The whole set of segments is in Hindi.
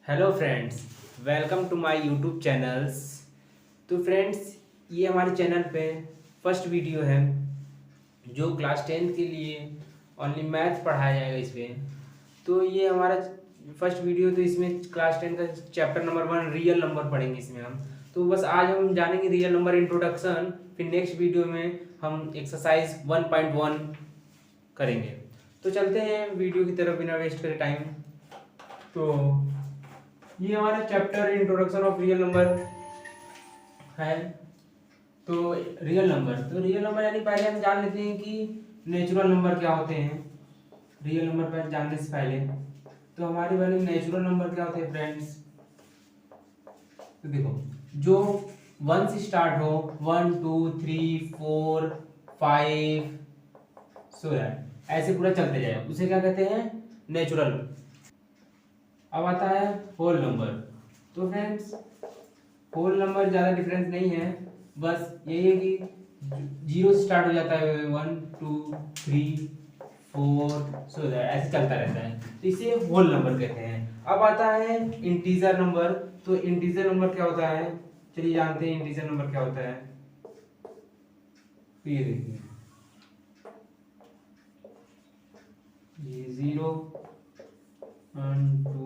Hello friends, welcome to my YouTube channels. तो फ्रेंड्स, ये हमारे चैनल पे फर्स्ट वीडियो है जो क्लास 10 के लिए ओनली मैथ पढ़ाया जाएगा इसमें। तो ये हमारा फर्स्ट वीडियो, तो इसमें क्लास 10 का चैप्टर नंबर 1 रियल नंबर पढ़ेंगे इसमें हम। तो बस आज हम जानेंगे रियल नंबर इंट्रोडक्शन, फिर नेक्स्ट वीडियो में हम एक्सरसाइज 1.1 करेंगे। तो चलते हैं वीडियो की तरफ बिना वेस्ट करे टाइम। तो ये हमारा chapter introduction of real number है। तो रियल नंबर यानी पहले हम जान लेते हैं कि नेचुरल नंबर क्या होते हैं। रियल नंबर पर जानने से पहले तो हमारे वाले नेचुरल नंबर क्या होते हैं फ्रेंड्स। तो देखो, जो 1 से स्टार्ट हो, 1 2 3 4 5 सो दैट ऐसे पूरा चलते जाए, उसे क्या कहते हैं, नेचुरल। अब आता है होल नंबर। तो फ्रेंड्स, होल नंबर ज़्यादा डिफरेंस नहीं है, बस यही है कि जीरो से स्टार्ट हो जाता है, 1 2 3 4 सो दैट ऐसे चलता रहता है, तो इसे होल नंबर कहते हैं। अब आता है इंटीजर नंबर। तो इंटीजर नंबर क्या होता है, चलिए जानते हैं इंटीजर नंबर क्या होता है। तो ये देखिए, ये 0 1 2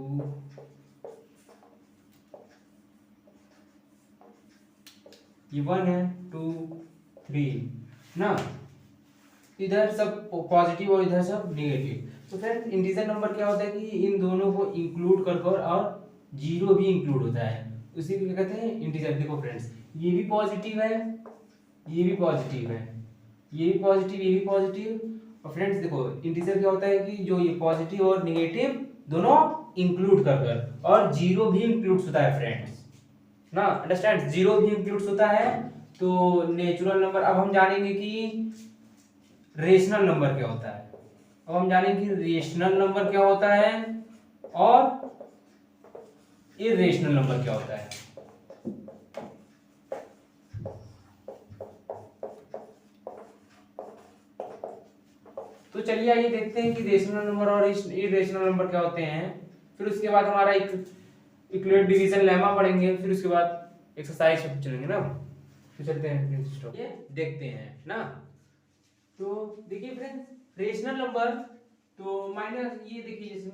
ये 1 है, 2 3 ना, इधर सब पॉजिटिव और इधर सब नेगेटिव। तो फ्रेंड, इंटीजर नंबर क्या होता है कि इन दोनों को इंक्लूड कर कर और जीरो भी इंक्लूड होता है, उसी को क्या कहते हैं, इंटीजर। देखो फ्रेंड्स, ये भी पॉजिटिव है, ये भी पॉजिटिव है, ये भी पॉजिटिव, ये भी पॉजिटिव। और फ्रेंड्स देखो, इंटीजर क्या होता है कि जो ये पॉजिटिव और निगेटिव दोनों इंक्लूड कर कर, और जीरो भी इंक्लूड होता है फ्रेंड्स ना, अंडरस्टैंड, जीरो भी इंक्लूड होता है। तो नेचुरल नंबर, अब हम जानेंगे कि रेशनल नंबर क्या होता है। अब हम जानेंगे कि रेशनल नंबर क्या होता है और इरेशनल नंबर क्या होता है। तो चलिए आइए देखते हैं कि रेशनल नंबर और इरेशनल नंबर क्या होते हैं। फिर उसके बाद हमारा एक इक्विवेलेंट डिवीजन लेमा पढ़ेंगे, फिर उसके बाद एक्सरसाइज पे चलेंगे ना। तो चलते हैं, ये देखते हैं ना। तो देखिए फ्रेंड्स, रेशनल नंबर, तो माइनस, ये देखिए जैसे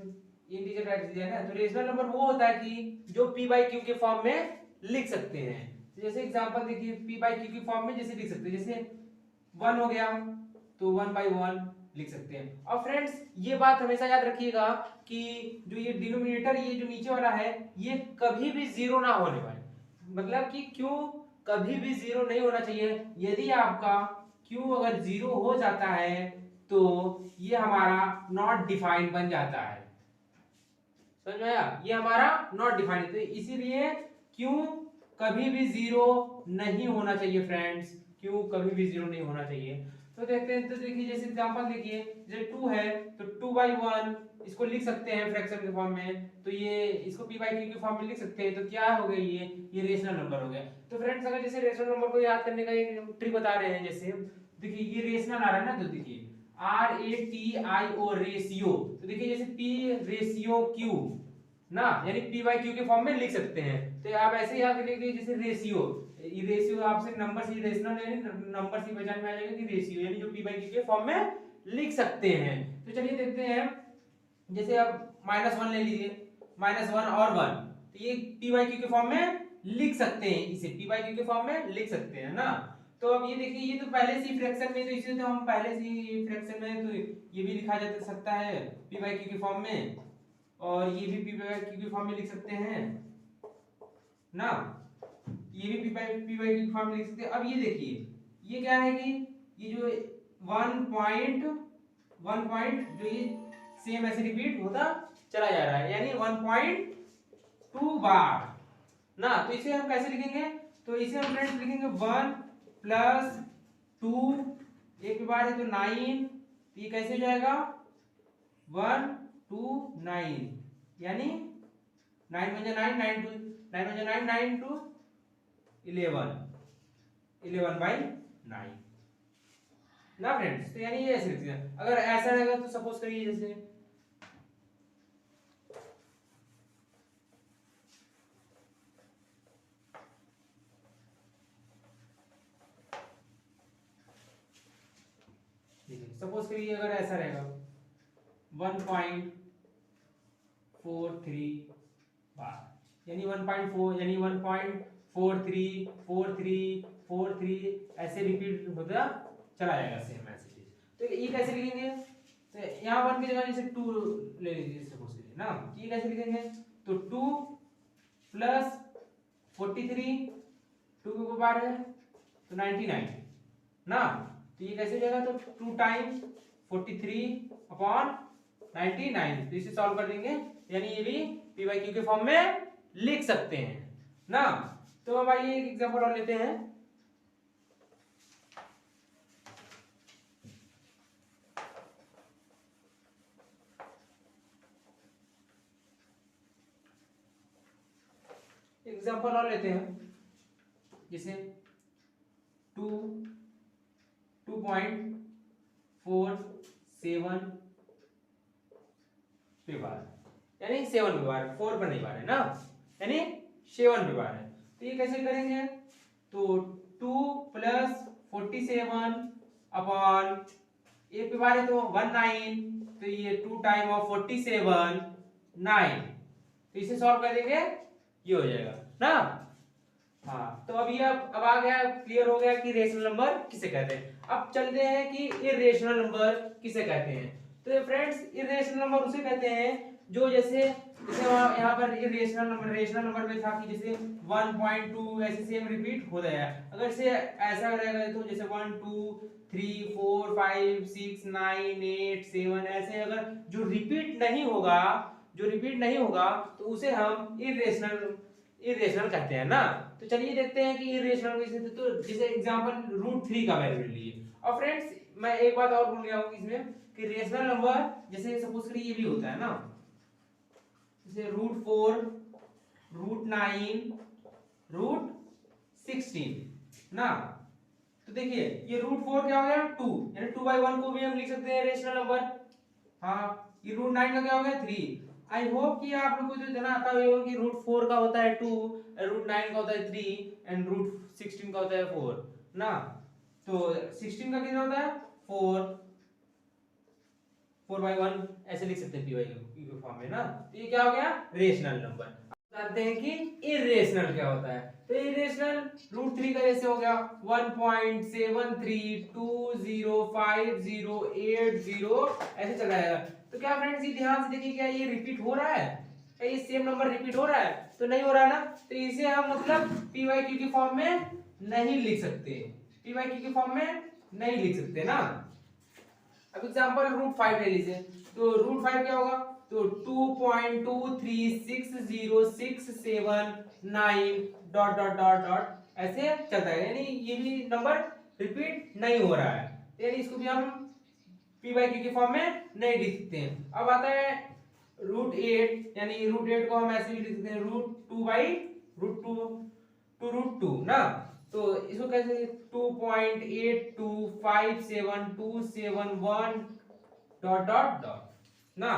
इंटीजर टाइप दिया है ना, तो रेशनल नंबर वो होता है कि जो p बाई क्यू के फॉर्म में लिख सकते हैं। तो जैसे एग्जांपल देखिए, p बाई क्यू के फॉर्म में जैसे लिख सकते हैं, जैसे 1 हो गया तो 1/1 लिख सकते हैं। और फ्रेंड्स, ये बात हमेशा याद रखिएगा कि जो ये डिनोमिनेटर, ये जो नीचे वाला है, ये कभी भी जीरो ना होने वाला, मतलब कि क्यों कभी भी जीरो नहीं होना चाहिए। यदि आपका क्यू अगर जीरो हो जाता है तो ये हमारा नॉट डिफाइंड बन जाता है, समझ में आया, ये हमारा नॉट डिफाइंड। तो इसीलिए क्यू कभी भी जीरो नहीं होना चाहिए फ्रेंड्स, क्यू कभी भी जीरो नहीं होना चाहिए। तो देखते हैं, तो देखिए जैसे एग्जांपल देखिए, जैसे 2 है तो 2/1 इसको लिख सकते हैं फ्रैक्शन के फॉर्म में, तो ये इसको p बाई क्यू के फॉर्म में लिख सकते हैं। तो क्या हो गया, ये रेशनल नंबर हो गया। तो फ्रेंड्स, अगर जैसे रेशनल नंबर को याद करने का एक ट्रिक बता रहे हैं, जैसे देखिए ये रेशनल आ रहा है ना, तो देखिए RATIO रेशियो, तो देखिए जैसे p रेशियो q ना, यानी p बाई क्यू के फॉर्म में लिख सकते हैं। तो आप ऐसे याद करेंगे, जैसे रेशियो, ये रेशियो आपसे नंबर से रेशनल यानी नंबर से पहचान में आ जाएगा कि रेशियो यानी जो p बाई क्यू के फॉर्म में लिख सकते हैं। तो चलिए देखते हैं, जैसे अब -1 ले लीजिए, -1 और 1, तो ये p बाई क्यू के फॉर्म में लिख सकते हैं, इसे p बाई क्यू के फॉर्म में लिख सकते हैं ना। तो अब ये देखिए, ये तो पहले से ही फ्रैक्शन में, तो इसे तो हम पहले से ही फ्रैक्शन में, तो ये भी लिखा जा सकता है p बाई क्यू के फॉर्म में, और ये भी p बाई क्यू के फॉर्म में लिख सकते हैं ना, ये भी p बाई क्यू के फॉर्म में लिख सकते हैं। अब ये देखिए, ये क्या है कि ये जो 1 पॉइंट जो ये सेम ऐसे रिपीट होता चला जा रहा है, यानी 1.2 बार ना। तो इसे हम कैसे लिखेंगे, तो इसे हम फ्रेंड्स लिखेंगे 1 प्लस 2, एक बार है तो 9, तो ये कैसे हो जाएगा 1 2 9, यानी 9 बन जाए 9 9 2 9 बन जाए 9 9 2 11/9 ना फ्रेंड्स। तो यानी ये ऐसे लिखते हैं। अगर ऐसा रहेगा तो सपोज करिए, जैसे सपोज करिए अगर ऐसा रहेगा 1.43 बार, यानी 1.4 यानी 1.434343 ऐसे रिपीट होता चला जाएगा सेम ऐसे चीज। तो ये कैसे लिखेंगे, तो यहाँ 1 की जगह जैसे 2 ले लीजिए सपोज करिए ना, ये कैसे लिखेंगे, तो 2 प्लस 43, 2 की बार है तो 99 ना, तो ये कैसे हो जाएगा, तो 2 टाइम्स 43/99, तो इसे सॉल्व कर देंगे, यानी ये भी पी बाई क्यू के फॉर्म में लिख सकते हैं ना। तो अब आइए एक एग्जांपल और लेते हैं। एग्जांपल और लेते हैं, जैसे 2.47 पे बार, यानी 7 पे बार, 4 पर नहीं बार है ना, यानी 7 पे बार है। तो ये कैसे करेंगे, तो 2 प्लस 47 अपॉन ए पे बार है तो 19, तो ये 2 टाइम ऑफ 47 9, तो इसे सॉल्व कर देंगे, ये हो जाएगा ना। हाँ, तो अब ये अब आ गया, क्लियर हो गया कि रेशनल नंबर किसे कहते हैं। अब चलते हैं कि इरेशनल नंबर किसे कहते हैं। तो फ्रेंड्स, इरेशनल नंबर उसे कहते हैं जो जैसे यहाँ पर इरेशनल नंबर, रेशनल नंबर में था कि जैसे 1.2 ऐसे सेम रिपीट हो रहा है। अगर इसे ऐसा रहेगा तो जैसे 1 2 3 4 5 6 9 8 7 ऐसे अगर जो रिपीट नहीं होगा तो उसे हम इरेशनल कहते हैं ना। तो चलिए देखते हैं कि इरेशनल कैसे, तो जैसे एग्जांपल √3 का वैल्यू ले लिए। और फ्रेंड्स, मैं एक बात और भूल गया हूं इसमें कि रेशनल नंबर जैसे सपोज करिए ये भी होता है ना, जैसे √4 √9 √16 ना। तो देखिए ये √4 क्या हो गया 2, यानी 2/1 को भी हम लिख सकते हैं रेशनल नंबर। हाँ, ये √9 का क्या हो गया 3। आई होप कि आप लोग को तो जना आता होगा कि √4 का होता है 2, √9 का होता है 3 एंड √16 का होता है 4 ना। तो 16 का कितना होता है 4/1 ऐसे लिख सकते हैं पी वाई के फॉर्म में ना। तो ये क्या हो गया रेशनल नंबर। जानते हैं कि इरेशनल क्या होता है। तो इरेशनल √3 का जैसे हो गया 1.73205080 ऐसे चला जाएगा। तो क्या फ्रेंड्स, ये ध्यान से देखिए, क्या ये रिपीट हो रहा है, क्या ये सेम नंबर रिपीट हो रहा है, तो नहीं हो रहा ना। तो इसे हम मतलब पी वाई क्यू की फॉर्म में नहीं लिख सकते, पी वाई क्यू की फॉर्म में नहीं लिख सकते ना। अब एग्जांपल √5 ले लीजिए, तो √5 क्या होगा, तो 2.236067 डॉट डॉट डॉट डॉट ऐसे चलता है, यानी ये भी नंबर रिपीट नहीं हो रहा है, यानी इसको भी हम पी बाई क्यू की फॉर्म में नहीं लिख सकते हैं। अब आता है √8, यानी √8 को हम ऐसे भी लिख सकते हैं √2 ना। तो इसको कैसे 2.825727 डॉट डॉट डॉट ना।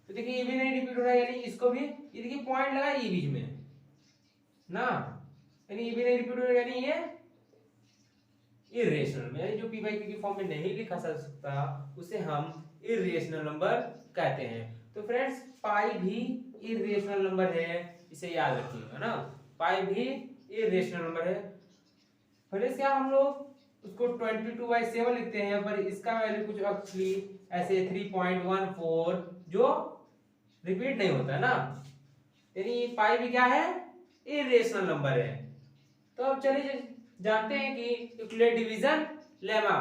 तो देखिए ये भी नहीं रिपीट हो रहा है, यानी इसको भी, ये देखिए पॉइंट लगा ये बीच में ना, यानी ये भी नहीं रिपीट हो रहा है, यानी ये इरेशनल में, यानी जो पी बाई क्यू की फॉर्म में नहीं लिखा जा सकता उसे हम इरेशनल नंबर कहते हैं। तो फ्रेंड्स, पाई भी इरेशनल नंबर है, इसे याद रखिएगा ना, पाई भी इरेशनल नंबर है। फ्रेंड्स, क्या हम लोग उसको 22/7 लिखते हैं, पर इसका वैल्यू कुछ एक्चुअली ऐसे 3.14 जो रिपीट नहीं होता है ना, यानी पाई भी क्या है इरेशनल नंबर है। तो अब चलिए जानते हैं कि इक्विलेट डिवीजन लेमा।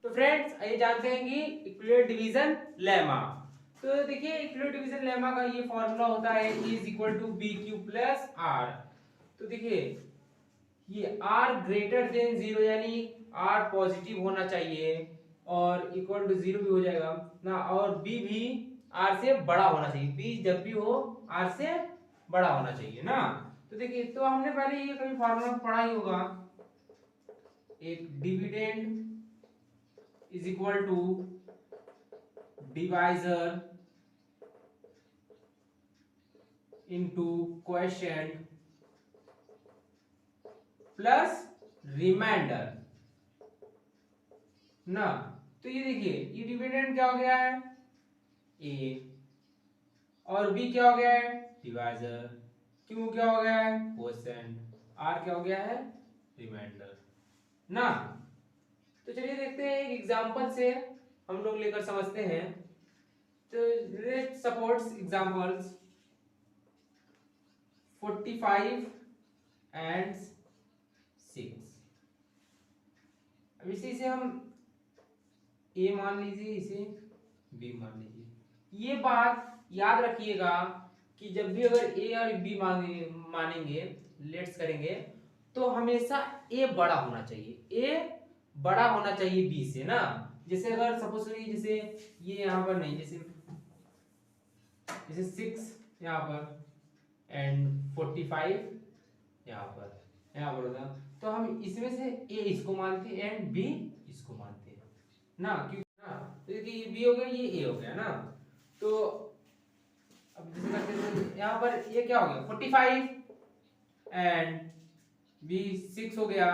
तो फ्रेंड्स, ये जानते हैं कि इक्विलेट डिवीजन लेमा। तो देखिए इक्विलेट डिवीजन लेमा का ये फॉर्मूला होता है E = BQ + R। तो देखिए ये R ग्रेटर देन 0, यानी R पॉजिटिव होना चाहिए और इक्वल टू 0 भी हो जाएगा ना, और B भी R से बड़ा होना चाहिए, B जब भी हो R से बड़ा होना चाहिए ना। तो देखिए, तो हमने पहले ये कभी फॉर्मूला पढ़ा ही होगा, एक dividend = divisor into quotient plus remainder ना। तो ये देखिए ये डिविडेंड क्या हो गया है ए, और बी क्या हो गया है डिवाइजर, क्यू क्या हो गया है क्वोशिएंट, आर क्या हो गया है रिमाइंडर ना। तो चलिए देखते हैं एक एग्जांपल से हम लोग लेकर समझते हैं। तो लेट्स सपोर्ट्स एग्जांपल्स 45 एंड 6। अब इसी से हम ए मान लीजिए, इसे बी मान लीजिए। ये बात याद रखिएगा कि जब भी अगर ए और बी मानेंगे लेट्स करेंगे तो हमेशा ए बड़ा होना चाहिए, ए बड़ा होना चाहिए बी से ना। जैसे अगर सपोज करिए जैसे ये यहाँ पर नहीं, जैसे 6 यहाँ पर एंड 45 यहाँ पर होता, तो हम इसमें से ए इसको मानते हैं एंड बी इसको मानते हैं ना, क्योंकि ना तो ये बी हो गया ये ए हो गया ना। तो अब जैसे करते हैं यहाँ पर ये क्या हो गया 45 एंड बी 6 हो गया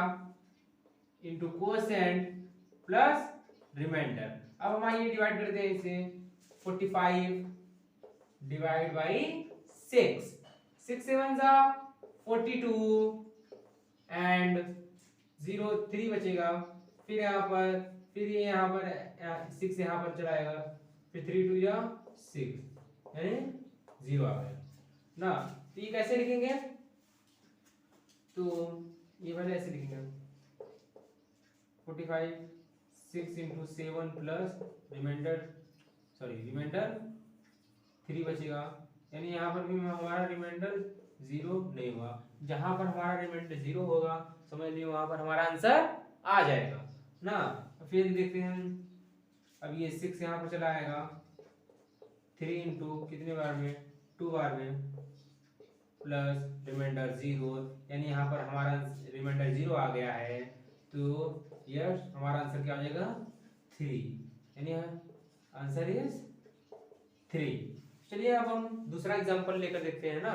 इंटू कोसेंट प्लस रिमाइंडर। अब हम आइए डिवाइड करते हैं इसे 45 डिवाइड बाई 6, 6 7 जा 42 एंड 0 3 बचेगा, फिर यहाँ पर फिर ये यहाँ पर 6 यहाँ पर चलाएगा, फिर 3 2 या 6 यानी 0 आ गया ना। तो ये कैसे लिखेंगे, तो ये वाले ऐसे लिखेंगे 45 6 इंटू 7 प्लस रिमाइंडर 3 बचेगा, यानी यहाँ पर भी हमारा रिमाइंडर 0 नहीं हुआ। जहां पर हमारा रिमाइंडर 0 होगा समझ लीजिए वहां पर हमारा आंसर आ जाएगा ना। फिर देखते हैं अब ये 6 यहाँ पर चला आएगा 3 इंटू कितने बार में 2 बार में प्लस रिमाइंडर 0, यानी यहाँ पर हमारा रिमाइंडर 0 आ गया है। तो यस हमारा आंसर क्या हो जाएगा 3, यानी आंसर इज 3। चलिए अब हम दूसरा एग्जांपल लेकर देखते हैं ना।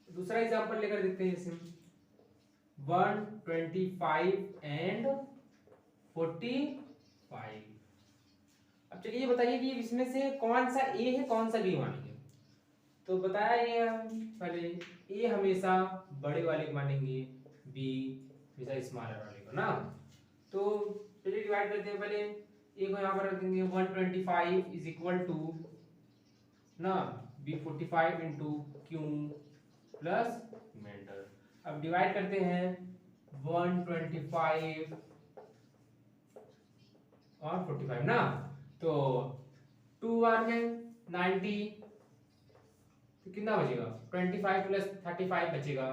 दूसरा एग्जांपल लेकर देखते हैं इसमें 125 एंड 45। अब चलिए ये बताइए कि इसमें से कौन सा ए है कौन सा बी मानेंगे। तो बताया ये हम पहले ए हमेशा बड़े वाले को मानेंगे, बी हमेशा स्मॉलर वाले को ना। तो चलिए डिवाइड करते हैं, पहले ए को यहाँ पर रख देंगे 125 इज इक्वल टू ना B 45 into Q plus remainder. अब डिवाइड करते हैं 125 और 45 ना, तो 2 बार में 90, तो कितना बचेगा 25 प्लस 35 बचेगा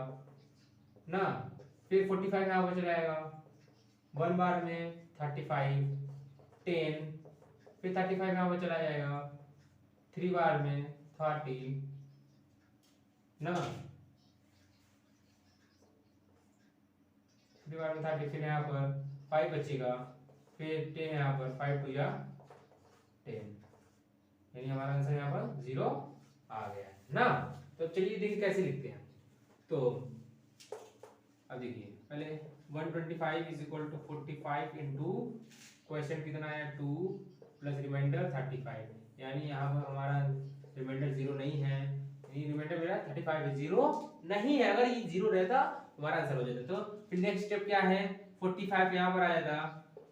ना। फिर 45 यहाँ पर चला आएगा 1 बार में 35 10, फिर 35 यहाँ पर चला जाएगा 3 बार में 30 ना, 3 बार में 30, फिर यहाँ पर 5 बचेगा, फिर 10 यहाँ पर 5 2 या 10, यानी हमारा आंसर यहाँ पर 0 आ गया है ना। तो चलिए देखिए कैसे लिखते हैं। तो अब देखिए पहले 125 is equal to 45 into question कितना है 2 प्लस रिमाइंडर 35, यानी यहाँ पर हमारा रिमाइंडर 0 नहीं है, यानी रिमाइंडर मेरा 35 है, 0 नहीं है। अगर ये 0 रहता हमारा आंसर हो जाता। तो फिर नेक्स्ट स्टेप क्या है 45 यहाँ पर आ जाता,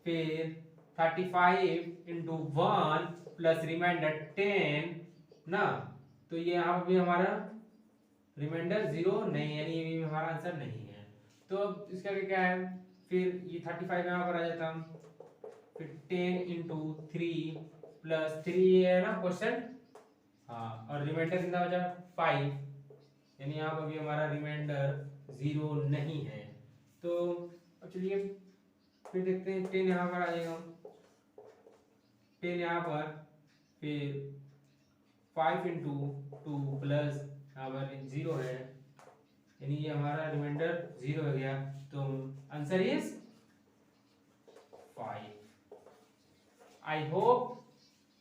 फिर 35 इंटू 1 प्लस रिमाइंडर 10 ना, तो ये यहाँ पर भी हमारा रिमाइंडर 0 नहीं, यानी ये भी हमारा आंसर नहीं है। तो इसका क्या है फिर ये 35 यहाँ पर आ जाता, फिर 10 इंटू 3 प्लस 3 है ना क्वेश्चन, हाँ, और रिमाइंडर कितना बचा 5, यानी यहाँ पर भी हमारा रिमाइंडर 0 नहीं है। तो अब चलिए फिर देखते हैं 10 यहाँ पर आ जाएगा, 10 यहाँ पर, फिर 5 इंटू 2 प्लस यहाँ पर 0 है यानी ये हमारा रिमाइंडर 0 हो गया, तो आंसर इज 5। आई होप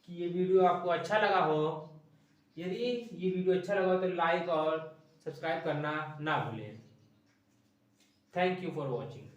कि ये वीडियो आपको अच्छा लगा हो। यदि ये वीडियो अच्छा लगा हो तो लाइक और सब्सक्राइब करना ना भूलें। Thank you for watching.